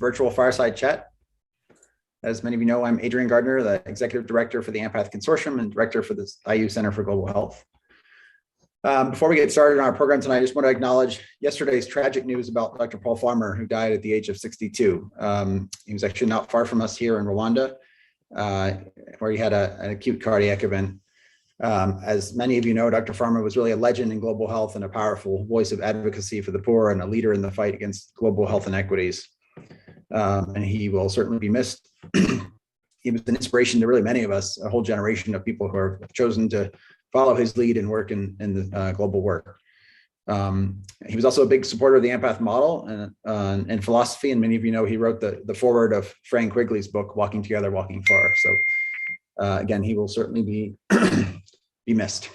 virtual fireside chat. As many of you know, I'm Adrian Gardner, the Executive Director for the Ampath Consortium and Director for the IU Center for Global Health. Before we get started on our program tonight, I just want to acknowledge yesterday's tragic news about Dr. Paul Farmer, who died at the age of 62. He was actually not far from us here in Rwanda, where he had an acute cardiac event. As many of you know, Dr. Farmer was really a legend in global health and a powerful voice of advocacy for the poor and a leader in the fight against global health inequities. And he will certainly be missed. He was an inspiration to really many of us, a whole generation of people who have chosen to follow his lead and work in the global work. He was also a big supporter of the Ampath model and philosophy, and many of you know he wrote the foreword of Frank Quigley's book, Walking Together, Walking Far. So again, he will certainly be, be missed.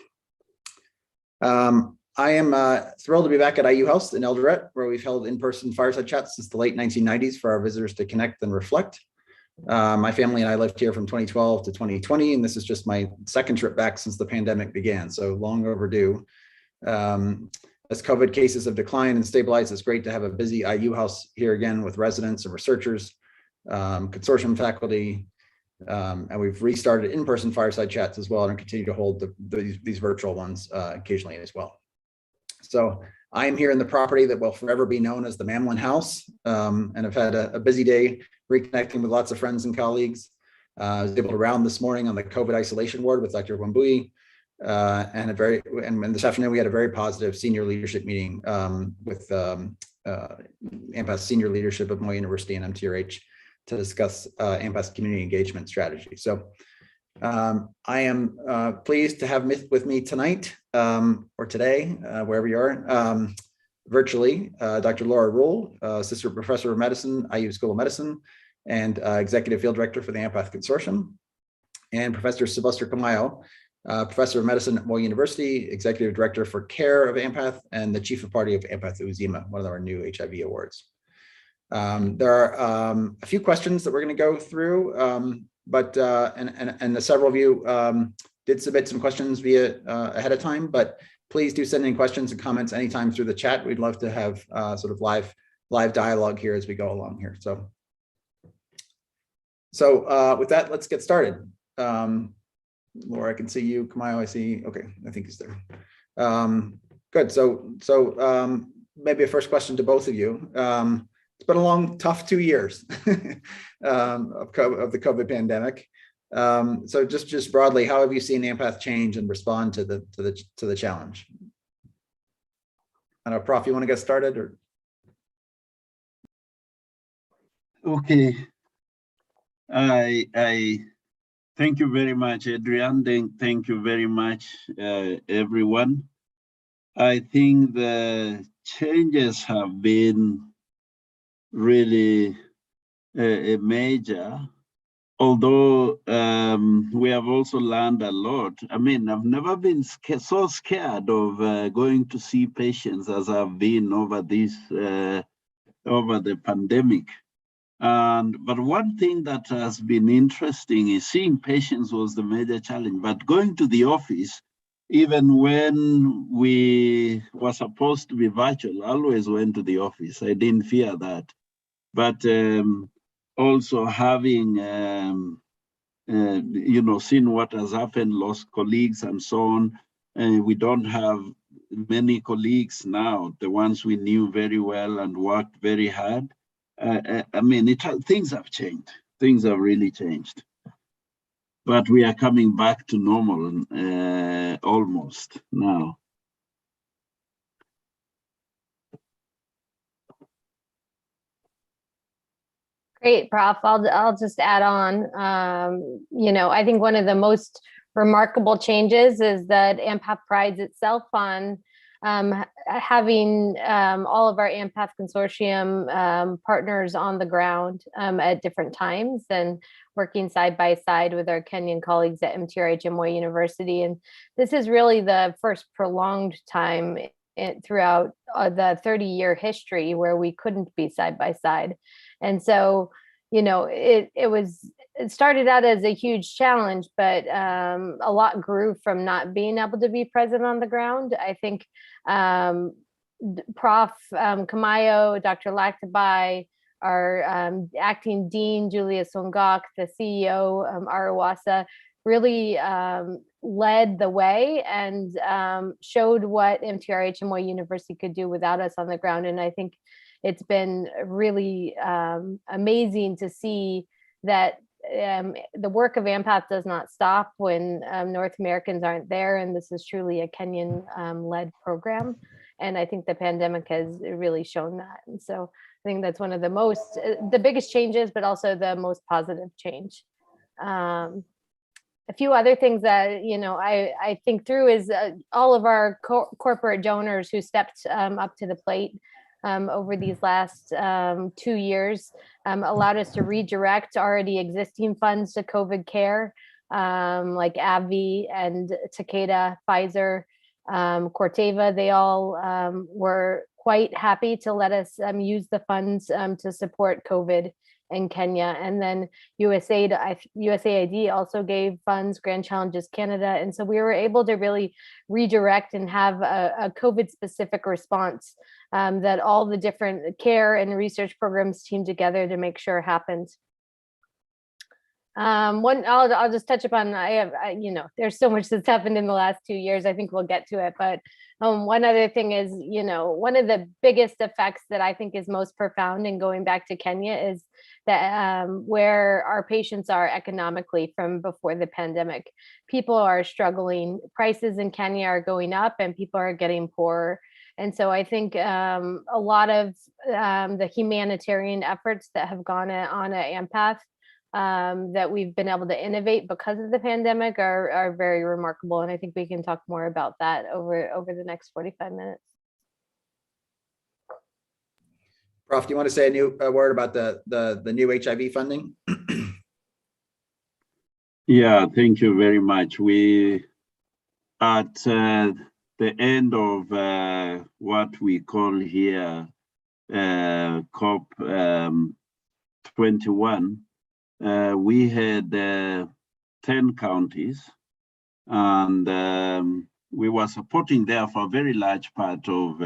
I am thrilled to be back at IU House in Eldoret, where we've held in-person fireside chats since the late 1990s for our visitors to connect and reflect. My family and I lived here from 2012 to 2020, and this is just my second trip back since the pandemic began, so long overdue. As COVID cases have declined and stabilized, it's great to have a busy IU House here again with residents and researchers, consortium faculty, and we've restarted in-person fireside chats as well and continue to hold these virtual ones occasionally as well. So I am here in the property that will forever be known as the Mamlin House, and I've had a busy day reconnecting with lots of friends and colleagues. I was able to round this morning on the COVID isolation ward with Dr. Wambui, and this afternoon we had a very positive senior leadership meeting with Ampath's senior leadership of Moy University and MTRH to discuss Ampath's community engagement strategy. So I am pleased to have with me tonight or today, wherever you are, virtually, Dr. Laura Rule, Assistant Professor of Medicine, IU School of Medicine, and Executive Field Director for the Ampath Consortium, and Professor Sylvester Camayo, Professor of Medicine at Moy University, Executive Director for Care of Ampath, and the Chief of Party of Ampath Uzima, one of our new HIV awards. There are a few questions that we're going to go through, but several of you did submit some questions via ahead of time, but please do send in questions and comments anytime through the chat. We'd love to have sort of live dialogue here as we go along here. So with that, let's get started. Laura, I can see you. Kamayo, I see. Okay, I think he's there. Good. So maybe a first question to both of you. It's been a long, tough 2 years of the COVID pandemic. So just broadly, how have you seen Ampath change and respond to the challenge? I don't know, Prof, you want to get started or? Okay. I thank you very much, Adrian. Thank you very much, everyone. I think the changes have been really major, although we have also learned a lot. I mean, I've never been so scared of going to see patients as I've been over the pandemic. But one thing that has been interesting is seeing patients was the major challenge, but going to the office, even when we were supposed to be virtual, I always went to the office. I didn't fear that. But also having, seen what has happened, lost colleagues and so on. We don't have many colleagues now, the ones we knew very well and worked very hard. I mean, things have changed. Things have really changed. But we are coming back to normal almost now. Great, Prof. I'll just add on. I think one of the most remarkable changes is that Ampath prides itself on having all of our Ampath Consortium partners on the ground at different times and working side by side with our Kenyan colleagues at MTRH and Moy University. And this is really the first prolonged time throughout the 30-year history where we couldn't be side by side. And so, it started out as a huge challenge, but a lot grew from not being able to be present on the ground. I think Prof. Camayo, Dr. Lactabai, acting dean, Julia Songok, the CEO, Arawasa, really led the way and showed what MTRH-MY University could do without us on the ground. And I think it's been really amazing to see that the work of Ampath does not stop when North Americans aren't there. And this is truly a Kenyan led program. And I think the pandemic has really shown that. And so I think that's one of the biggest changes, but also the most positive change. A few other things that, I think through is all of our corporate donors who stepped up to the plate over these last 2 years allowed us to redirect already existing funds to COVID care, like AbbVie and Takeda, Pfizer, Corteva. They all were quite happy to let us use the funds to support COVID in Kenya. And then USAID also gave funds, Grand Challenges Canada. And so we were able to really redirect and have a COVID specific response that all the different care and research programs teamed together to make sure happened. I'll just touch upon, there's so much that's happened in the last 2 years. I think we'll get to it. But one other thing is, one of the biggest effects that I think is most profound in going back to Kenya is that where our patients are economically from before the pandemic. People are struggling. Prices in Kenya are going up and people are getting poorer. And so I think a lot of the humanitarian efforts that have gone on at Ampath that we've been able to innovate because of the pandemic are very remarkable. And I think we can talk more about that over the next 45 minutes. Prof, do you want to say a word about the new HIV funding? Yeah, thank you very much. We at the end of what we call here COP 21, we had 10 counties, and we were supporting there for a very large part of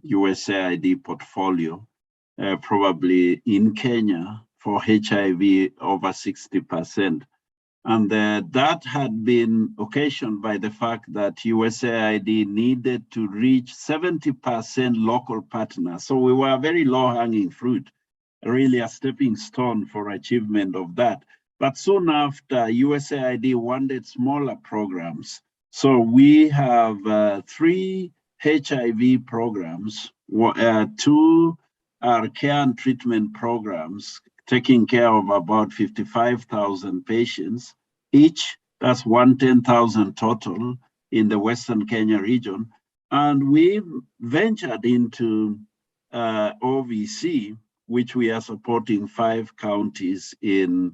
USAID portfolio, probably in Kenya for HIV over 60%. And that had been occasioned by the fact that USAID needed to reach 70% local partners. So we were very low-hanging fruit, really a stepping stone for achievement of that. But soon after, USAID wanted smaller programs. So we have 3 HIV programs, 2 are care and treatment programs, taking care of about 55,000 patients each. That's 110,000 total in the Western Kenya region. And we ventured into OVC, which we are supporting 5 counties in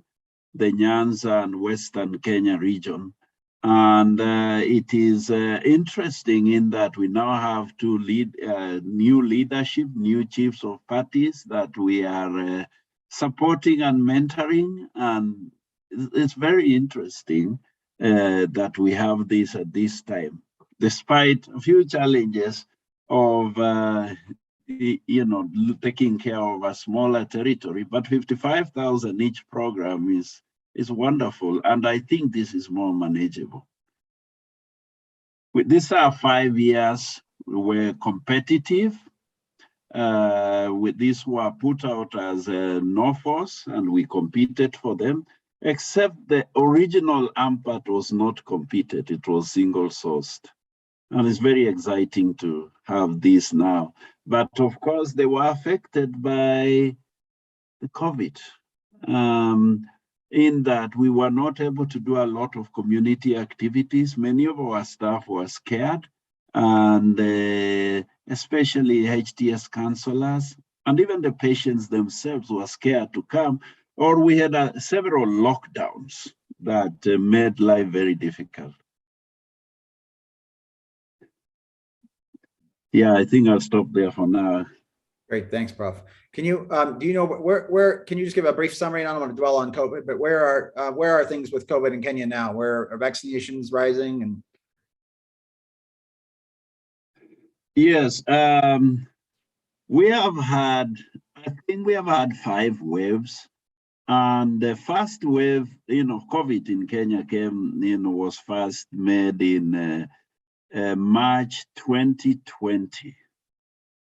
the Nyanza and Western Kenya region. And it is interesting in that we now have to new leadership, new chiefs of parties that we are supporting and mentoring. And it's very interesting that we have this at this time, despite a few challenges of taking care of a smaller territory, but 55,000 each program is wonderful. And I think this is more manageable. With these are 5 years, we're competitive. With these were put out as NOFOS, and we competed for them, except the original Ampath was not competed, it was single sourced. And it's very exciting to have this now. But of course, they were affected by the COVID, in that we were not able to do a lot of community activities. Many of our staff were scared, and especially HTS counselors, and even the patients themselves were scared to come, or we had several lockdowns that made life very difficult. Yeah, I think I'll stop there for now. Great, thanks, Prof. Can you do you know where can you just give a brief summary? And I don't want to dwell on COVID, but where are things with COVID in Kenya now? Where are vaccinations rising? And yes, we have had I think we have had 5 waves. And the first wave, COVID in Kenya came, was first made in March 2020.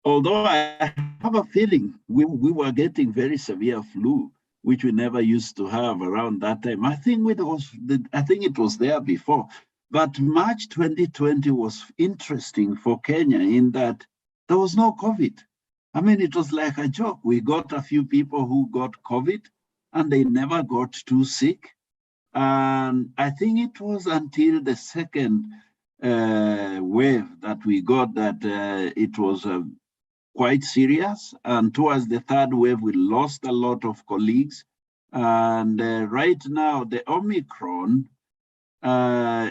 Although I have a feeling we were getting very severe flu, which we never used to have around that time. I think it was there before. But March 2020 was interesting for Kenya in that there was no COVID. I mean, it was like a joke. We got a few people who got COVID and they never got too sick. And I think it was until the second wave that we got that it was quite serious. And towards the third wave, we lost a lot of colleagues. And right now, the Omicron, I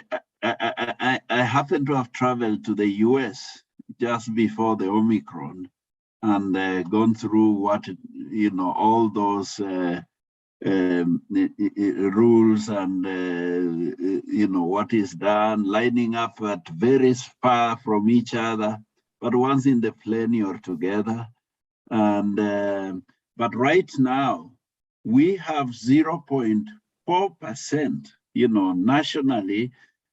happen to have traveled to the US just before the Omicron and gone through all those rules and, what is done, lining up at very far from each other, but once in the plane you're together. And but right now, we have 0.4%, nationally.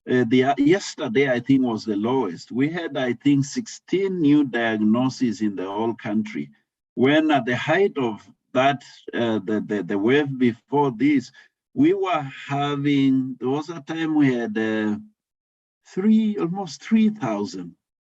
Yesterday, I think, was the lowest. We had, I think, 16 new diagnoses in the whole country. When at the height of that, the wave before this, we were having, there was a time we had almost 3,000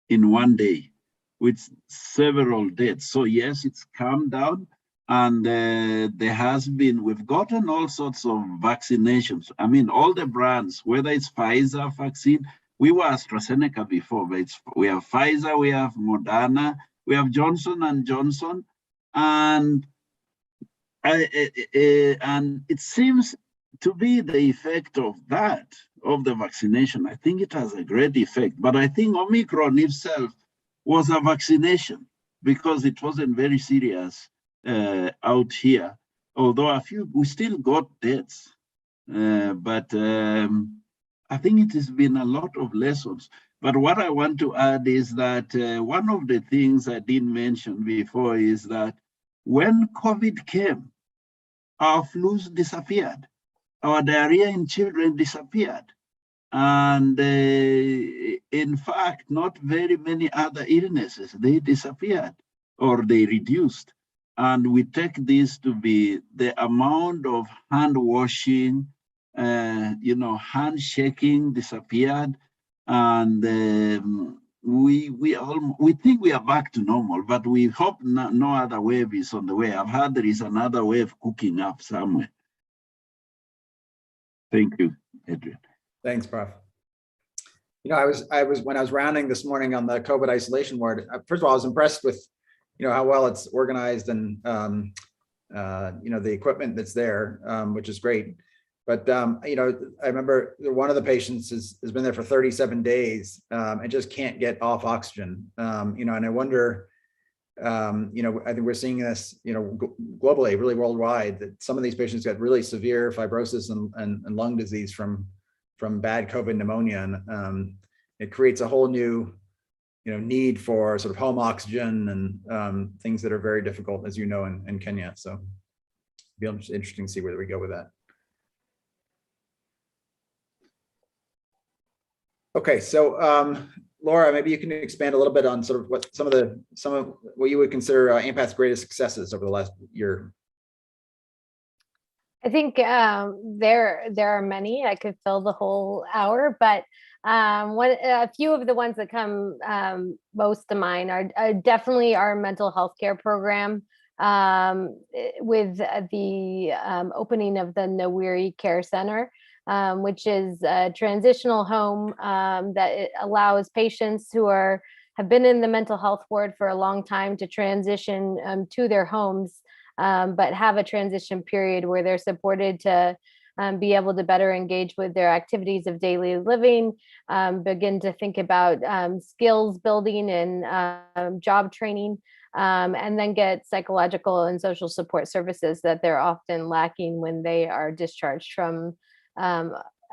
in one day with several deaths. So yes, it's calmed down. And we've gotten all sorts of vaccinations. I mean, all the brands, whether it's Pfizer vaccine, we were AstraZeneca before, but we have Pfizer, we have Moderna, we have Johnson & Johnson, and it seems to be the effect of that, of the vaccination. I think it has a great effect, but I think Omicron itself was a vaccination because it wasn't very serious out here, although we still got deaths, but I think it has been a lot of lessons. But what I want to add is that one of the things I didn't mention before is that when COVID came, our flus disappeared, our diarrhea in children disappeared, and in fact, not very many other illnesses, they disappeared or they reduced. And we take this to be the amount of hand washing, handshaking disappeared. And we think we are back to normal, but we hope no other wave is on the way. I've heard there is another wave cooking up somewhere. Thank you, Adrian. Thanks, Prof. I was when I was rounding this morning on the COVID isolation ward, first of all, I was impressed with how well it's organized and, the equipment that's there, which is great. But, I remember one of the patients has been there for 37 days and just can't get off oxygen. And I wonder, I think we're seeing this, globally, really worldwide, that some of these patients got really severe fibrosis and lung disease from bad COVID pneumonia. And it creates a whole new need for sort of home oxygen and things that are very difficult, as in Kenya. So it'll be interesting to see where we go with that. Okay, so Laura, maybe you can expand a little bit on sort of what some of what you would consider Ampath's greatest successes over the last year. I think there are many. I could fill the whole hour, but a few of the ones that come most to mind are definitely our mental health care program with the opening of the Nawiri Care Center, which is a transitional home that it allows patients who have been in the mental health ward for a long time to transition to their homes, but have a transition period where they're supported to be able to better engage with their activities of daily living, begin to think about skills building and job training, and then get psychological and social support services that they're often lacking when they are discharged from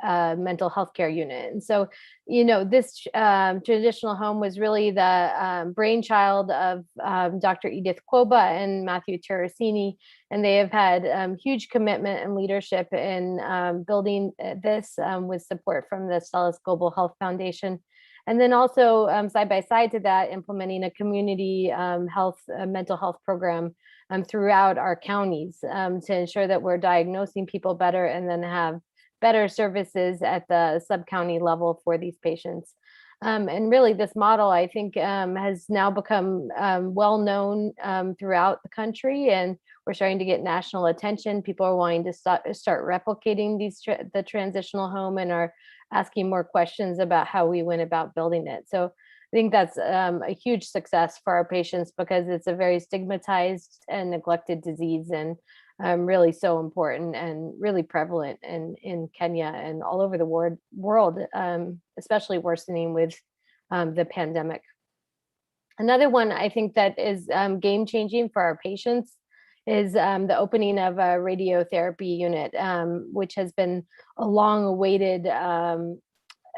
mental health care unit. And so, this transitional home was really the brainchild of Dr. Edith Quoba and Matthew Terracini, and they have had huge commitment and leadership in building this with support from the Stellus Global Health Foundation. And then also side by side to that, implementing a community mental health program throughout our counties to ensure that we're diagnosing people better and then have better services at the sub-county level for these patients. And really this model, I think, has now become well known throughout the country, and we're starting to get national attention. People are wanting to start replicating the transitional home and are asking more questions about how we went about building it. So I think that's a huge success for our patients, because it's a very stigmatized and neglected disease, and really so important and really prevalent in Kenya and all over the world, especially worsening with the pandemic. Another one I think that is game changing for our patients is the opening of a radiotherapy unit, which has been a long awaited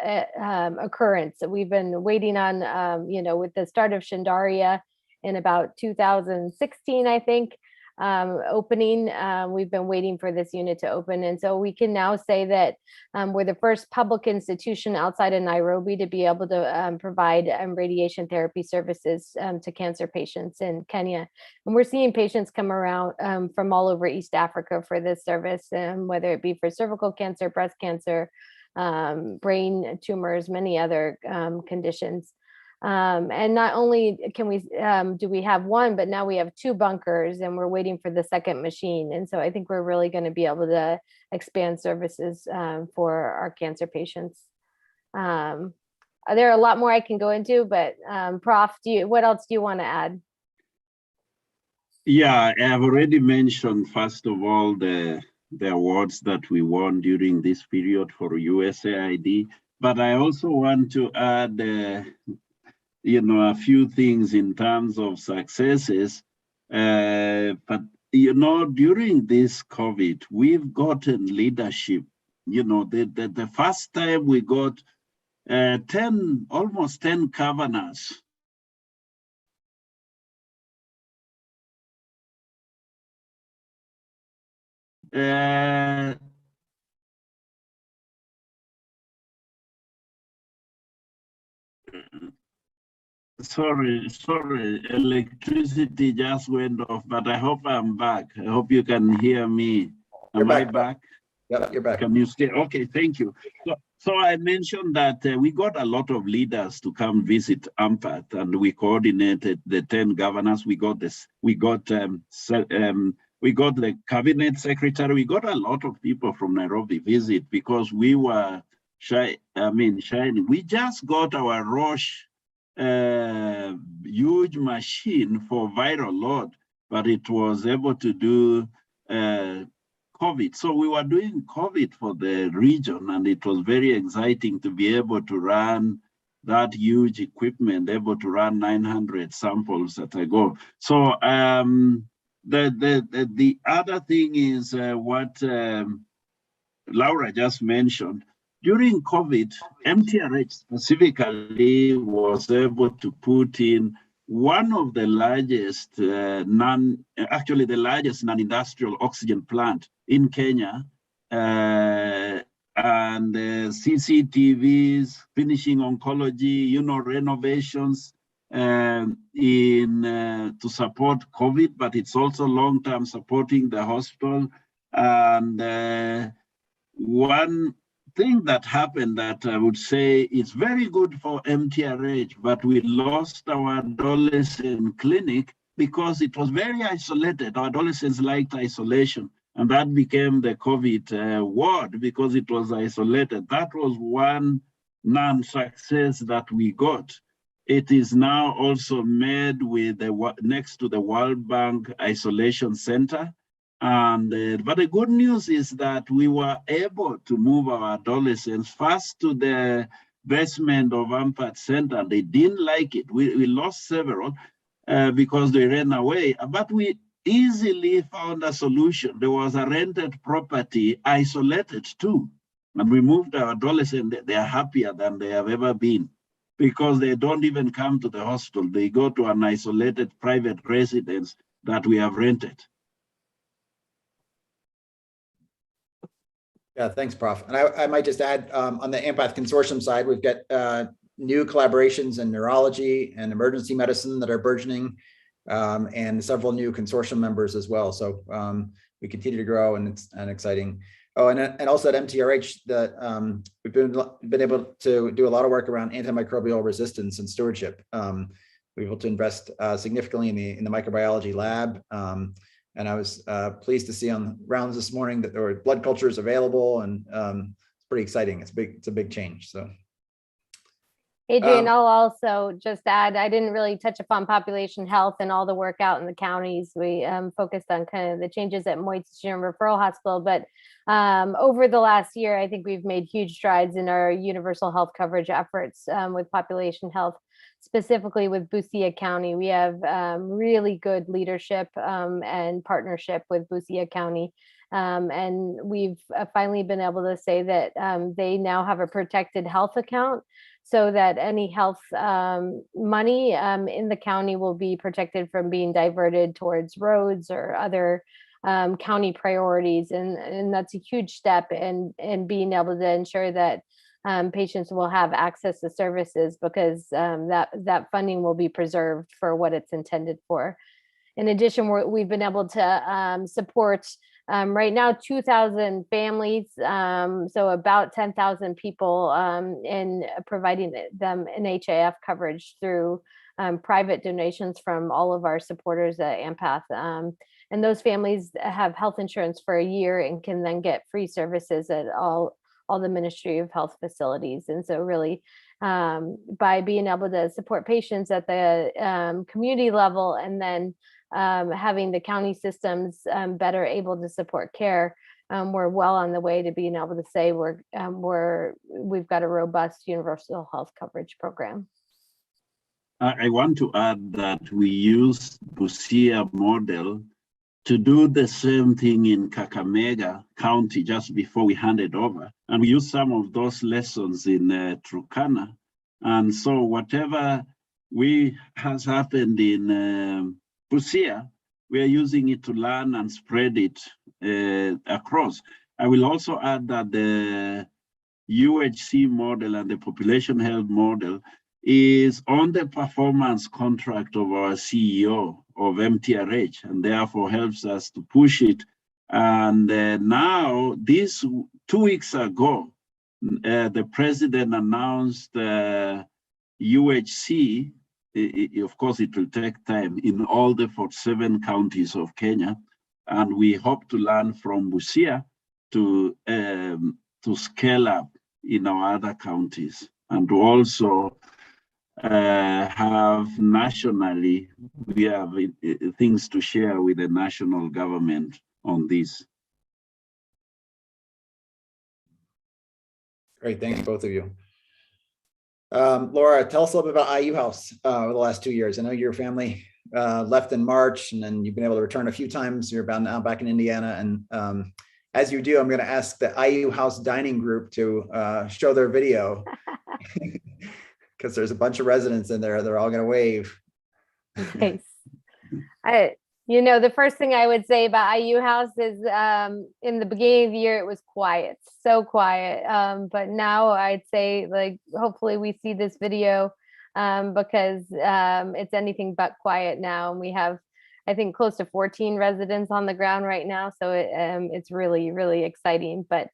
occurrence. We've been waiting on, with the start of Shindaria in about 2016, I think, opening. We've been waiting for this unit to open. And so we can now say that we're the first public institution outside of Nairobi to be able to provide radiation therapy services to cancer patients in Kenya. And we're seeing patients come around from all over East Africa for this service, whether it be for cervical cancer, breast cancer, brain tumors, many other conditions. And not only can we do we have one, but now we have 2 bunkers, and we're waiting for the second machine. And so I think we're really going to be able to expand services for our cancer patients. There are a lot more I can go into, but Prof, what else do you want to add? Yeah, I have already mentioned, first of all, the awards that we won during this period for USAID, but I also want to add a few things in terms of successes. But, during this COVID, we've gotten leadership. The first time we got almost 10 governors. Sorry, electricity just went off, but I hope I'm back. I hope you can hear me. Am I back? Yeah, you're back. Can you stay? Okay, thank you. So I mentioned that we got a lot of leaders to come visit Ampath, and we coordinated the 10 governors. We got this. We got the cabinet secretary. We got a lot of people from Nairobi visit because we were shining. We just got our Roche huge machine for viral load, but it was able to do COVID. So we were doing COVID for the region, and it was very exciting to be able to run that huge equipment, able to run 900 samples at a go. So the other thing is what Laura just mentioned. During COVID, MTRH specifically was able to put in one of the largest the largest non-industrial oxygen plant in Kenya, and CCTVs, finishing oncology, renovations to support COVID, but it's also long-term supporting the hospital. And one thing that happened that I would say is very good for MTRH, but we lost our adolescent clinic because it was very isolated. Our adolescents liked isolation, and that became the COVID ward because it was isolated. That was one non-success that we got. It is now also made with next to the World Bank Isolation Center. And but the good news is that we were able to move our adolescents first to the basement of Ampath Center. They didn't like it. We lost several because they ran away, but we easily found a solution. There was a rented property isolated too. And we moved our adolescents, they are happier than they have ever been because they don't even come to the hospital. They go to an isolated private residence that we have rented. Yeah, thanks, Prof. And I might just add on the Ampath Consortium side, we've got new collaborations in neurology and emergency medicine that are burgeoning, and several new consortium members as well. So we continue to grow, and it's exciting. Oh, and also at MTRH, that we've been able to do a lot of work around antimicrobial resistance and stewardship. We're able to invest significantly in the microbiology lab. And I was pleased to see on rounds this morning that there were blood cultures available, and it's pretty exciting. It's a big change. So, Adrian, I'll also just add, I didn't really touch upon population health and all the work out in the counties. We focused on kind of the changes at Moit's General Referral Hospital, but over the last year, I think we've made huge strides in our universal health coverage efforts with population health. Specifically with Busia County, we have really good leadership and partnership with Busia County. And we've finally been able to say that they now have a protected health account, so that any health money in the county will be protected from being diverted towards roads or other county priorities. And that's a huge step in being able to ensure that patients will have access to services, because that funding will be preserved for what it's intended for. In addition, we've been able to support right now 2,000 families, so about 10,000 people, in providing them NHIF coverage through private donations from all of our supporters at Ampath. And those families have health insurance for a year and can then get free services at all the Ministry of Health facilities. And so really, by being able to support patients at the community level, and then having the county systems better able to support care, we're well on the way to being able to say we've got a robust universal health coverage program. I want to add that we use Busia model to do the same thing in Kakamega County just before we hand it over. And we use some of those lessons in Turkana. And so whatever has happened in Busia, we are using it to learn and spread it across. I will also add that the UHC model and the population health model is on the performance contract of our CEO of MTRH, and therefore helps us to push it. And now, 2 weeks ago, the president announced UHC. Of course, it will take time in all the 47 counties of Kenya, and we hope to learn from Busia to scale up in our other counties, and to also have nationally, we have things to share with the national government on this. Great, thanks both of you. Laura, tell us a little bit about IU House over the last 2 years. I know your family left in March, and then you've been able to return a few times. You're bound now back in Indiana, and as you do, I'm going to ask the IU House dining group to show their video. Because there's a bunch of residents in there. They're all going to wave. Nice. The first thing I would say about IU House is in the beginning of the year, it was quiet, so quiet. But now I'd say, like, hopefully we see this video because it's anything but quiet now. And we have, I think, close to 14 residents on the ground right now. So it's really, really exciting. But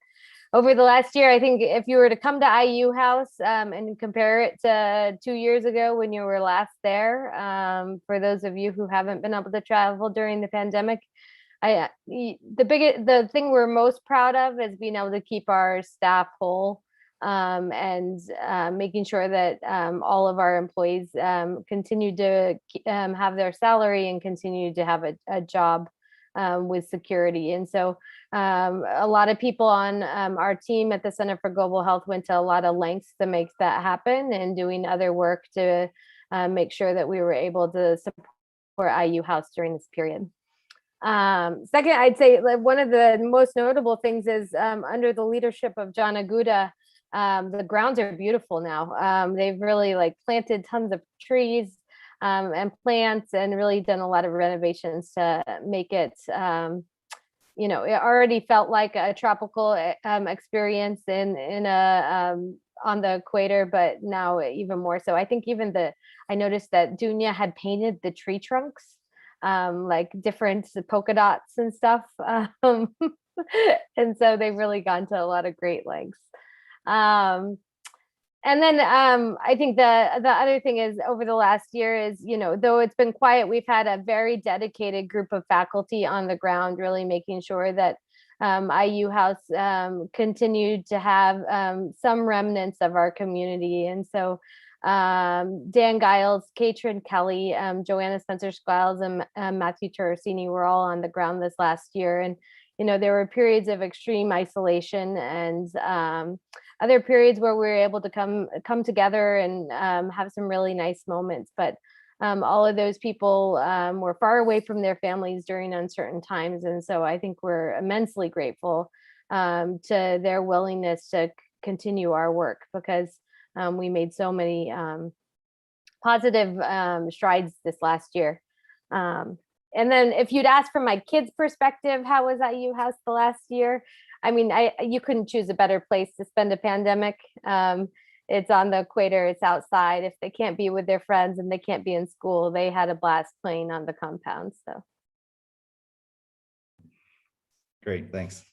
over the last year, I think if you were to come to IU House and compare it to 2 years ago when you were last there, for those of you who haven't been able to travel during the pandemic, the thing we're most proud of is being able to keep our staff whole, and making sure that all of our employees continue to have their salary and continue to have a job with security. And so a lot of people on our team at the Center for Global Health went to a lot of lengths to make that happen, and doing other work to make sure that we were able to support IU House during this period. Second, I'd say like, one of the most notable things is under the leadership of John Aguda, the grounds are beautiful now. They've really like planted tons of trees and plants and really done a lot of renovations to make it, you know, it already felt like a tropical experience in a on the equator, but now even more so. I think even I noticed that Dunya had painted the tree trunks like different polka dots and stuff. And so they've really gone to a lot of great lengths. And then I think the other thing is over the last year is, you know, though it's been quiet, we've had a very dedicated group of faculty on the ground, really making sure that IU House continued to have some remnants of our community. And so Dan Giles, Katrin Kelly, Joanna Spencer-Squiles, and Matthew Terracini were all on the ground this last year. And, you know, there were periods of extreme isolation and other periods where we were able to come together and have some really nice moments. But all of those people were far away from their families during uncertain times. And so I think we're immensely grateful to their willingness to continue our work, because we made so many positive strides this last year. And then if you'd ask from my kids' perspective, how was IU House the last year? I mean, you couldn't choose a better place to spend a pandemic. It's on the equator, it's outside. If they can't be with their friends and they can't be in school, they had a blast playing on the compound. So. Great, thanks.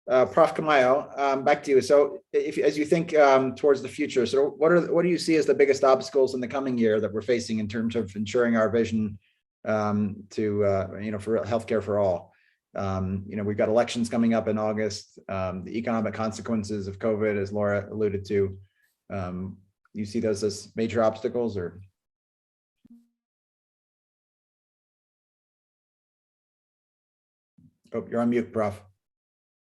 Prof. Camayo, back to you. So as you think towards the future, so what do you see as the biggest obstacles in the coming year that we're facing in terms of ensuring our vision to, you know, for healthcare for all? You know, we've got elections coming up in August, the economic consequences of COVID, as Laura alluded to. You see those as major obstacles, or? Oh, you're on mute, Prof.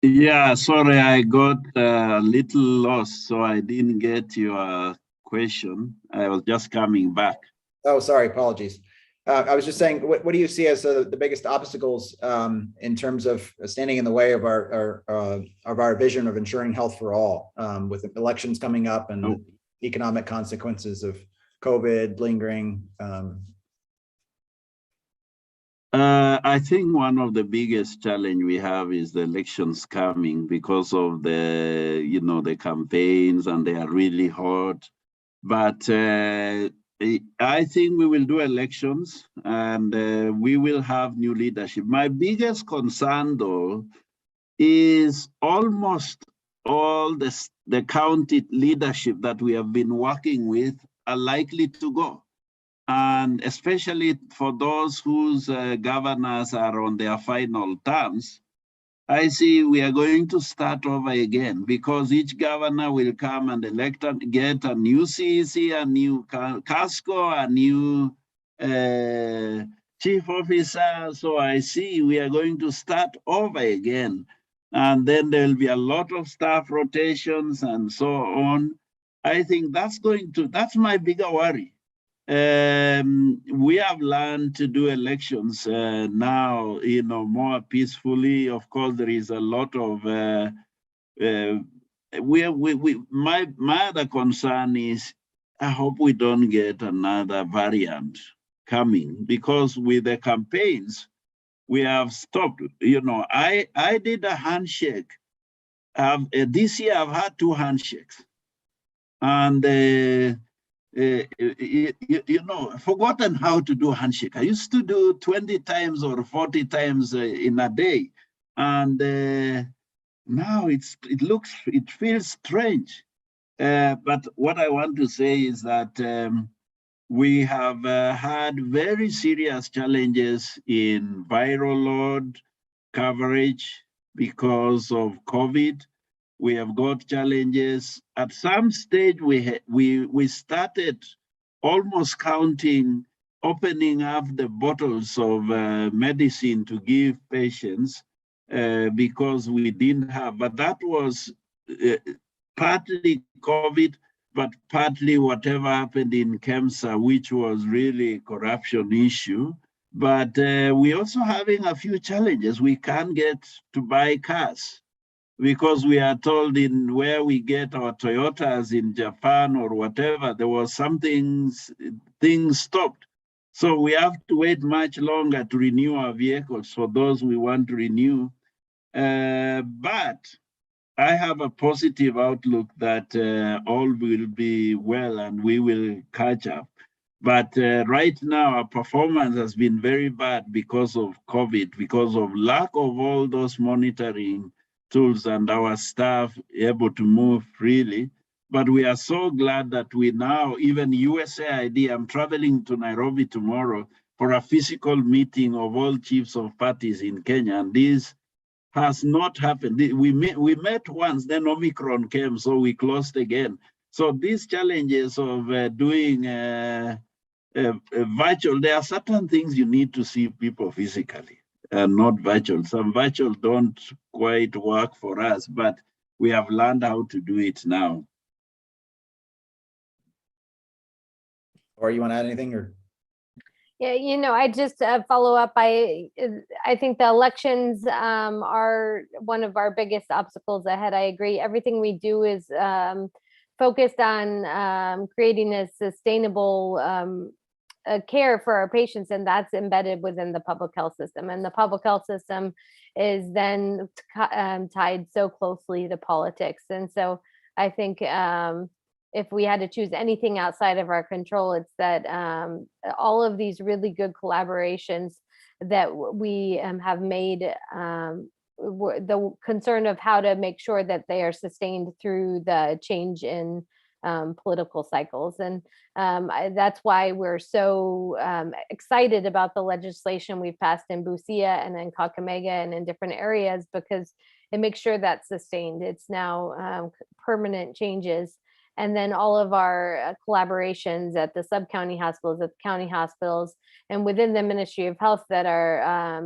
Yeah, sorry, I got a little lost, so I didn't get your question. I was just coming back. Oh, sorry, apologies. I was just saying, what do you see as the biggest obstacles in terms of standing in the way of our vision of ensuring health for all, with elections coming up and economic consequences of COVID lingering? I think one of the biggest challenge we have is the elections coming because of the, you know, the campaigns, and they are really hot. But I think we will do elections, and we will have new leadership. My biggest concern, though, is almost all the county leadership that we have been working with are likely to go. And especially for those whose governors are on their final terms, I see we are going to start over again, because each governor will come and elect and get a new CEC, a new CASCO, a new chief officer. So I see we are going to start over again. And then there'll be a lot of staff rotations and so on. I think that's my bigger worry. We have learned to do elections now, you know, more peacefully. Of course, there is a lot of my other concern is I hope we don't get another variant coming, because with the campaigns we have stopped. You know, I did a handshake. This year I've had 2 handshakes, and you know, forgotten how to do a handshake. I used to do 20 times or 40 times in a day. And now it feels strange. But what I want to say is that we have had very serious challenges in viral load coverage because of COVID. We have got challenges. At some stage, we started almost counting, opening up the bottles of medicine to give patients because we didn't have, but that was partly COVID, but partly whatever happened in KEMSA, which was really a corruption issue. But we're also having a few challenges. We can't get to buy cars because we are told in where we get our Toyotas in Japan or whatever, there was things stopped. So we have to wait much longer to renew our vehicles for those we want to renew. But I have a positive outlook that all will be well and we will catch up. But right now, our performance has been very bad because of COVID, because of lack of all those monitoring tools and our staff able to move freely. But we are so glad that we now, even USAID, I'm traveling to Nairobi tomorrow for a physical meeting of all chiefs of parties in Kenya. And this has not happened. We met once, then Omicron came, so we closed again. So these challenges of doing virtual, there are certain things you need to see people physically and not virtual. Some virtual don't quite work for us, but we have learned how to do it now. Or you want to add anything? Or Yeah, I just follow up. I think the elections are one of our biggest obstacles ahead. I agree. Everything we do is focused on creating a sustainable care for our patients, and that's embedded within the public health system. And the public health system is then tied so closely to politics. And so I think if we had to choose anything outside of our control, it's that all of these really good collaborations that we have made, the concern of how to make sure that they are sustained through the change in political cycles. And that's why we're so excited about the legislation we've passed in Busia and in Kakamega and in different areas, because it makes sure that's sustained. It's now permanent changes. And then all of our collaborations at the sub-county hospitals, at the county hospitals, and within the Ministry of Health that are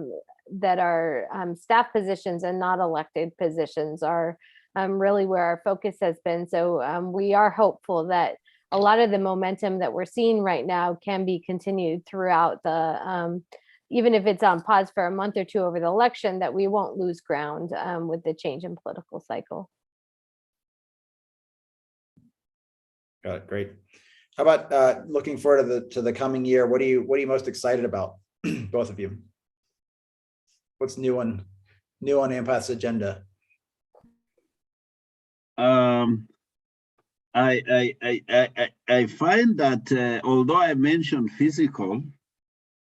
staff positions and not elected positions are really where our focus has been. So we are hopeful that a lot of the momentum that we're seeing right now can be continued throughout the, even if it's on pause for a month or two over the election, that we won't lose ground with the change in political cycle. got it. Great. How about looking forward to the coming year? What are you most excited about, both of you? What's new on Ampath's agenda? I find that although I mentioned physical,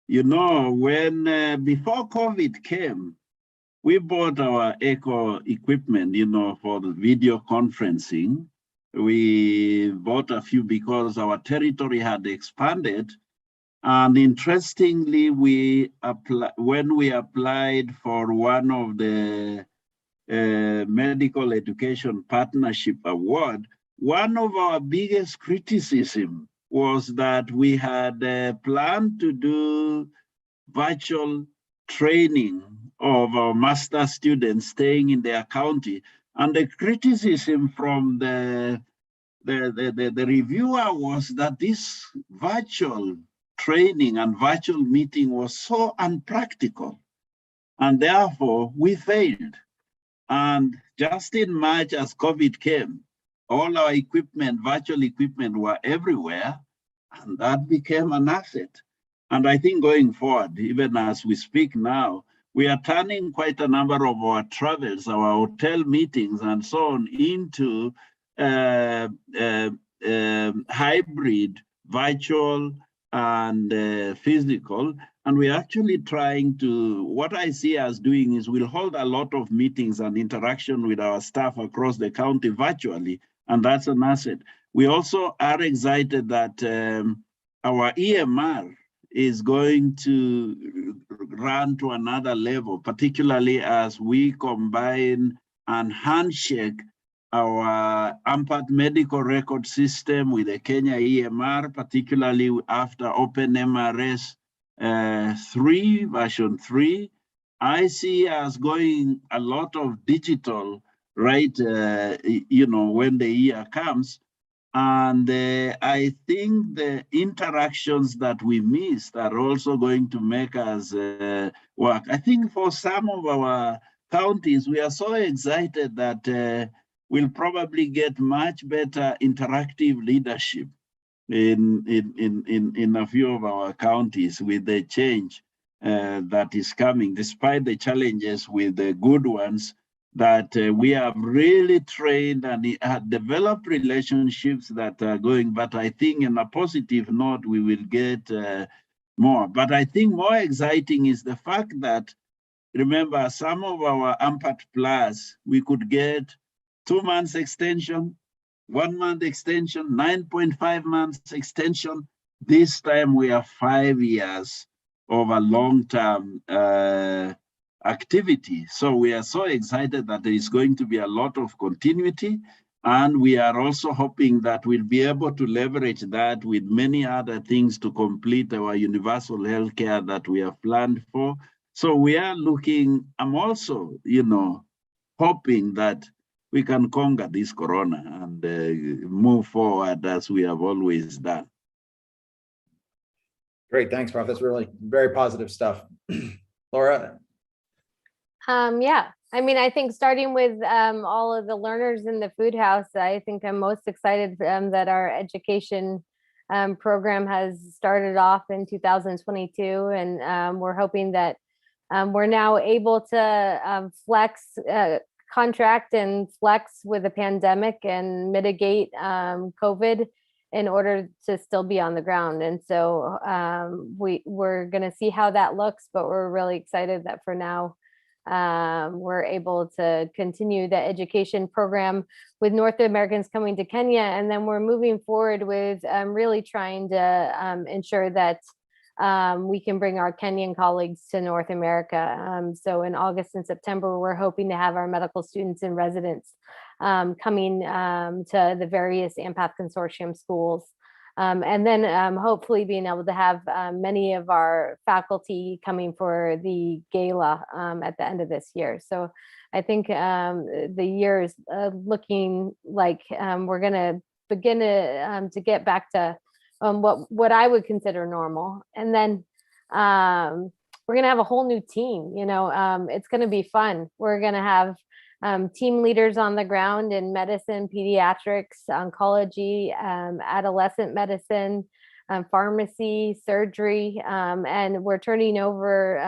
when before COVID came, we bought our echo equipment, for the video conferencing. We bought a few because our territory had expanded. And interestingly, when we applied for one of the Medical Education Partnership Award, one of our biggest criticism was that we had planned to do virtual training of our master students staying in their county. And the criticism from the reviewer was that this virtual training and virtual meeting was so unpractical. And therefore, we failed. And just in March, as COVID came, all our equipment, virtual equipment, were everywhere, and that became an asset. And I think going forward, even as we speak now, we are turning quite a number of our travels, our hotel meetings, and so on into hybrid, virtual, and physical. And we're actually trying to, what I see us doing is we'll hold a lot of meetings and interaction with our staff across the county virtually, and that's an asset. We also are excited that our EMR is going to run to another level, particularly as we combine and handshake our Ampath medical record system with the Kenya EMR, particularly after OpenMRS 3, version 3. I see us going a lot of digital, right, when the year comes. And I think the interactions that we missed are also going to make us work. I think for some of our counties, we are so excited that we'll probably get much better interactive leadership in a few of our counties with the change that is coming, despite the challenges with the good ones that we have really trained and developed relationships that are going, but I think in a positive note, we will get more. But I think more exciting is the fact that, remember, some of our Ampath Plus, we could get 2 months extension, 1 month extension, 9.5 months extension. This time we have 5 years of a long-term activity. So we are so excited that there is going to be a lot of continuity. And we are also hoping that we'll be able to leverage that with many other things to complete our universal healthcare that we have planned for. So we are looking, I'm also, hoping that we can conquer this corona and move forward as we have always done. Great, thanks, Prof. That's really very positive stuff. Laura? Yeah, I mean, I think starting with all of the learners in the food house, I think I'm most excited that our education program has started off in 2022, and we're hoping that we're now able to flex, contract and flex with the pandemic and mitigate COVID in order to still be on the ground. And so we're going to see how that looks, but we're really excited that for now, we're able to continue the education program with North Americans coming to Kenya. And then we're moving forward with really trying to ensure that we can bring our Kenyan colleagues to North America. So in August and September, we're hoping to have our medical students and residents coming to the various Ampath Consortium schools. And then hopefully being able to have many of our faculty coming for the gala at the end of this year. So I think the year is looking like we're going to begin to get back to what I would consider normal. And then we're going to have a whole new team. It's going to be fun. We're going to have team leaders on the ground in medicine, pediatrics, oncology, adolescent medicine, pharmacy, surgery, and we're turning over,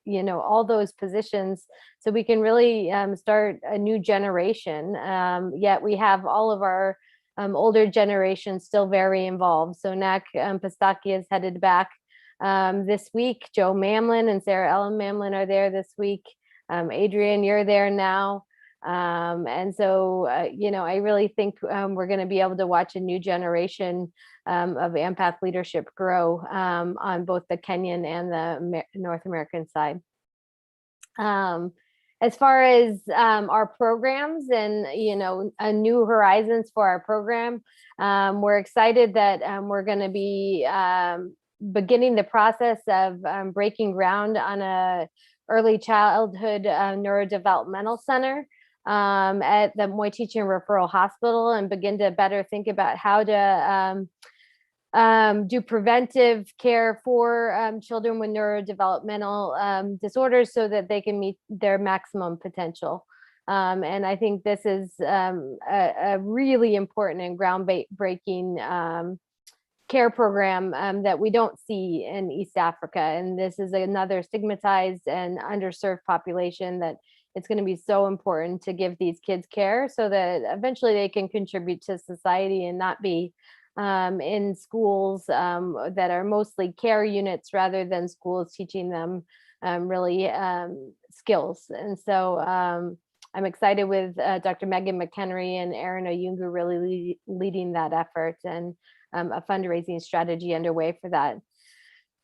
all those positions so we can really start a new generation. Yet we have all of our older generation still very involved. So Nak Pastaki is headed back this week. Joe Mamlin and Sarah Ellen Mamlin are there this week. Adrian, you're there now. And so, I really think we're going to be able to watch a new generation of Ampath leadership grow on both the Kenyan and the North American side. As far as our programs and, a new horizons for our program, we're excited that we're going to be beginning the process of breaking ground on a early childhood neurodevelopmental center at the Moy Teaching Referral Hospital, and begin to better think about how to do preventive care for children with neurodevelopmental disorders so that they can meet their maximum potential. And I think this is a really important and groundbreaking care program that we don't see in East Africa. And this is another stigmatized and underserved population that it's going to be so important to give these kids care so that eventually they can contribute to society and not be in schools that are mostly care units rather than schools teaching them really skills. And so I'm excited with Dr. Megan McHenry and Aaron Oyungu really leading that effort, and a fundraising strategy underway for that.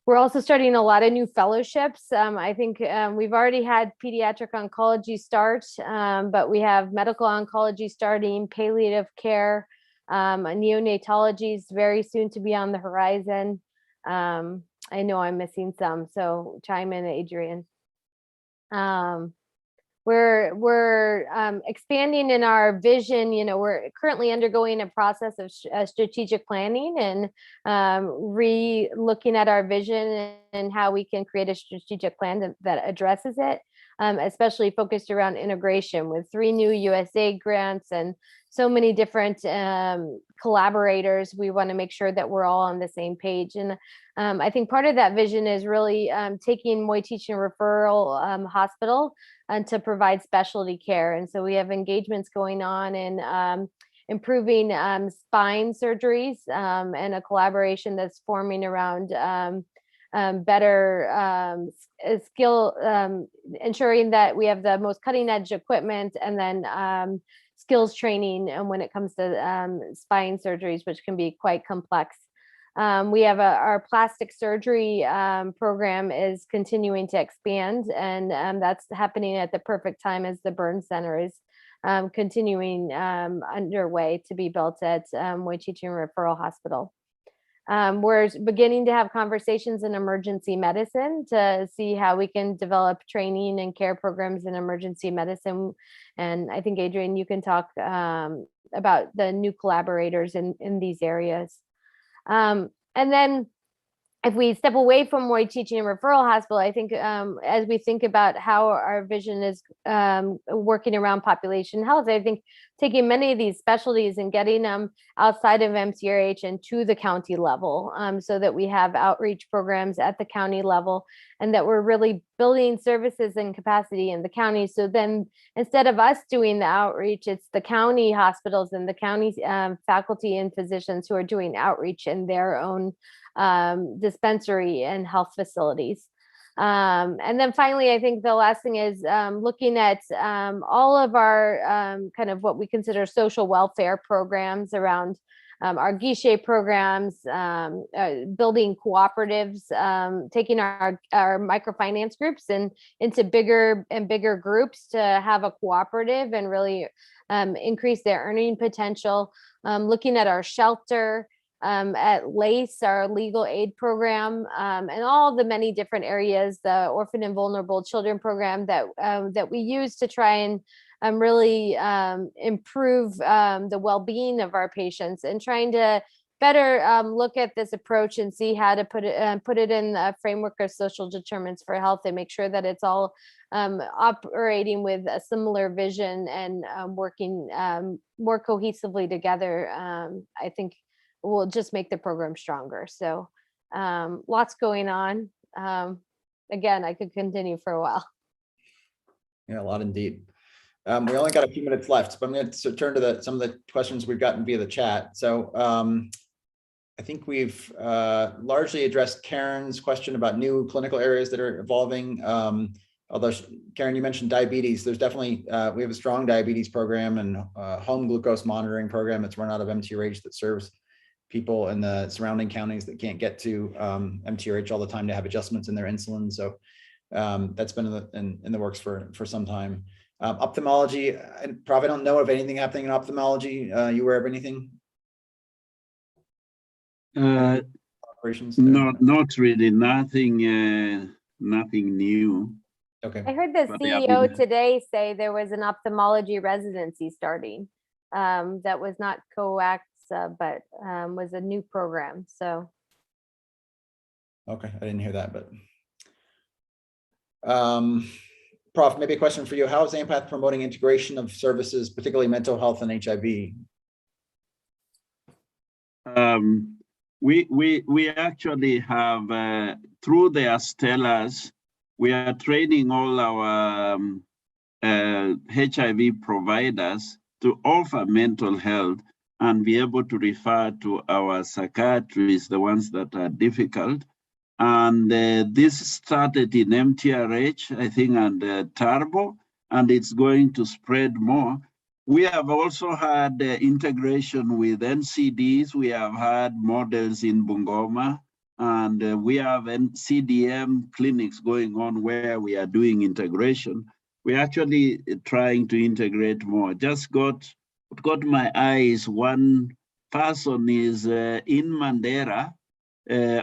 We're also starting a lot of new fellowships. I think we've already had pediatric oncology start, but we have medical oncology starting, palliative care, neonatology is very soon to be on the horizon. I know I'm missing some, so chime in, Adrian. we're expanding in our vision. You know, we're currently undergoing a process of strategic planning and re-looking at our vision and how we can create a strategic plan that addresses it, especially focused around integration with 3 new USAID grants and so many different collaborators. We want to make sure that we're all on the same page. And I think part of that vision is really taking Moy Teaching Referral Hospital to provide specialty care. And so we have engagements going on in improving spine surgeries and a collaboration that's forming around better skill, ensuring that we have the most cutting edge equipment, and then skills training and when it comes to spine surgeries, which can be quite complex. We have our plastic surgery program is continuing to expand, and that's happening at the perfect time as the burn center is continuing underway to be built at Moy Teaching Referral Hospital. We're beginning to have conversations in emergency medicine to see how we can develop training and care programs in emergency medicine. And I think, Adrian, you can talk about the new collaborators in these areas. And then if we step away from Moy Teaching and Referral Hospital, I think as we think about how our vision is working around population health, I think taking many of these specialties and getting them outside of MCRH and to the county level, so that we have outreach programs at the county level, and that we're really building services and capacity in the county. So then instead of us doing the outreach, it's the county hospitals and the county faculty and physicians who are doing outreach in their own dispensary and health facilities. And then finally, I think the last thing is looking at all of our kind of what we consider social welfare programs around our guichet programs, building cooperatives, taking our microfinance groups and into bigger and bigger groups to have a cooperative and really increase their earning potential, looking at our shelter, at LACE, our legal aid program, and all the many different areas, the orphan and vulnerable children program that we use to try and really improve the well-being of our patients, and trying to better look at this approach and see how to put it in a framework of social determinants for health, and make sure that it's all operating with a similar vision and working more cohesively together. I think will just make the program stronger. So lots going on. Again, I could continue for a while. Yeah, a lot indeed. We only got a few minutes left, but I'm going to turn to some of the questions we've gotten via the chat. So I think we've largely addressed Karen's question about new clinical areas that are evolving. Although, Karen, you mentioned diabetes. There's definitely, we have a strong diabetes program and home glucose monitoring program that's run out of MTRH that serves people in the surrounding counties that can't get to MTRH all the time to have adjustments in their insulin. So that's been in the works for some time. Ophthalmology, and Prof, I don't know of anything happening in ophthalmology. You aware of anything? Operations? Not really. Nothing new. Okay. I heard the CEO today say there was an ophthalmology residency starting that was not coax, but was a new program. So. Okay, I didn't hear that, but. Prof, maybe a question for you. How is Ampath promoting integration of services, particularly mental health and HIV? We actually have, through the Astellas, we are training all our HIV providers to offer mental health and be able to refer to our psychiatrists, the ones that are difficult. And this started in MTRH, I think, and Turbo, and it's going to spread more. We have also had integration with NCDs. We have had models in Bungoma, and we have CDM clinics going on where we are doing integration. We're actually trying to integrate more. Just got my eyes, one person is in Mandera,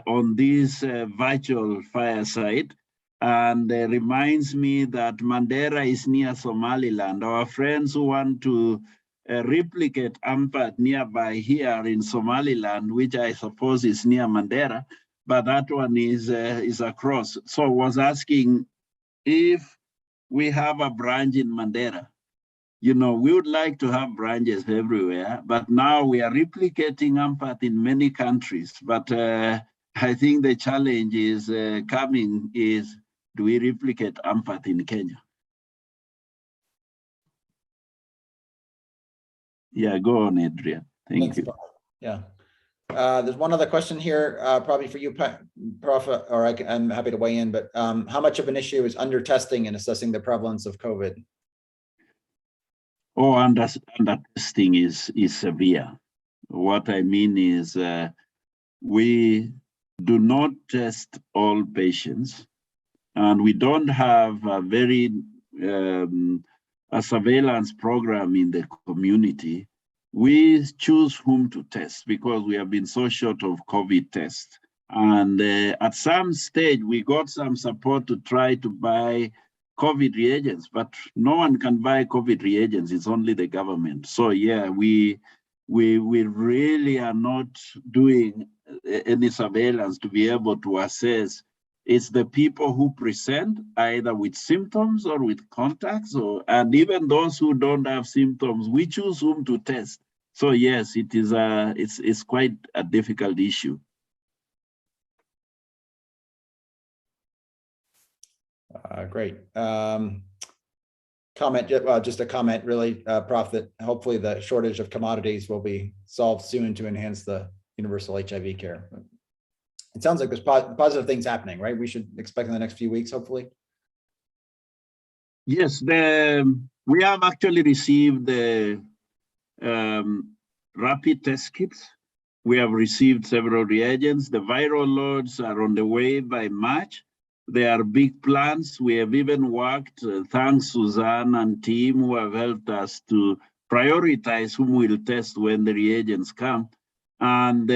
on this virtual fireside, and reminds me that Mandera is near Somaliland. Our friends who want to replicate Ampath nearby here in Somaliland, which I suppose is near Mandera, but that one is across. So I was asking if we have a branch in Mandera. You know, we would like to have branches everywhere, but now we are replicating Ampath in many countries. But I think the challenge is coming is, do we replicate Ampath in Kenya? Yeah, go on, Adrian. Thank you. Yeah. There's one other question here, probably for you, Prof, or I'm happy to weigh in, but how much of an issue is under testing and assessing the prevalence of COVID? Oh, under testing is severe. What I mean is we do not test all patients, and we don't have a very a surveillance program in the community. We choose whom to test because we have been so short of COVID tests. And at some stage, we got some support to try to buy COVID reagents, but no one can buy COVID reagents. It's only the government. So yeah, we really are not doing any surveillance to be able to assess. It's the people who present either with symptoms or with contacts, and even those who don't have symptoms, we choose whom to test. So yes, it is it's quite a difficult issue. Great. Comment, just a comment really, Prof, that hopefully the shortage of commodities will be solved soon to enhance the universal HIV care. It sounds like there's positive things happening, right? We should expect in the next few weeks, hopefully. Yes, we have actually received the rapid test kits. We have received several reagents. The viral loads are on the way by March. There are big plans. We have even worked, thanks Suzanne and team who have helped us to prioritize whom we'll test when the reagents come. And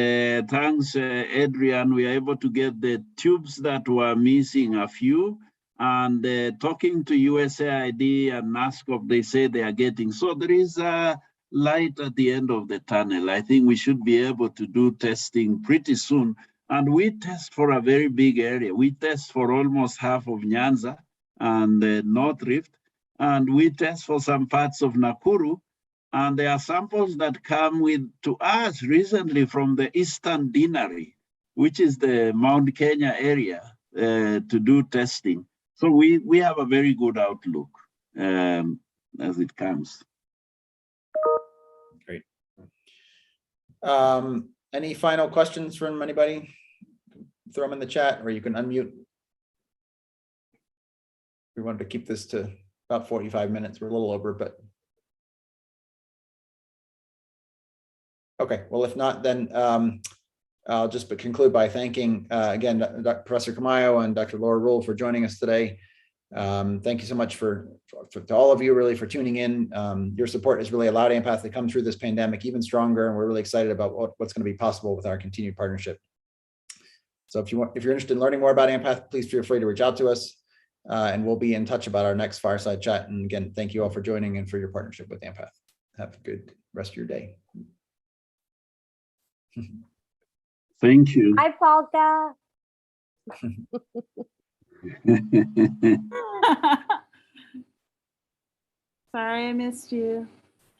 thanks, Adrian, we are able to get the tubes that were missing, a few. And talking to USAID and NASCOP, they say they are getting. So there is a light at the end of the tunnel. I think we should be able to do testing pretty soon. And we test for a very big area. We test for almost half of Nyanza and the North Rift. And we test for some parts of Nakuru. And there are samples that come to us recently from the Eastern Deanery, which is the Mount Kenya area, to do testing. So we have a very good outlook as it comes. Great. Any final questions from anybody? Throw them in the chat, or you can unmute. We wanted to keep this to about 45 minutes. We're a little over, but. Okay, well, if not, then I'll just conclude by thanking again, Dr. Professor Kamayo and Dr. Laura Rule for joining us today. Thank you so much to all of you really for tuning in. Your support has really allowed Ampath to come through this pandemic even stronger, and we're really excited about what's going to be possible with our continued partnership. So if you're interested in learning more about Ampath, please feel free to reach out to us, and we'll be in touch about our next fireside chat. And again, thank you all for joining and for your partnership with Ampath. Have a good rest of your day. Thank you. Hi, Falca. Sorry I missed you.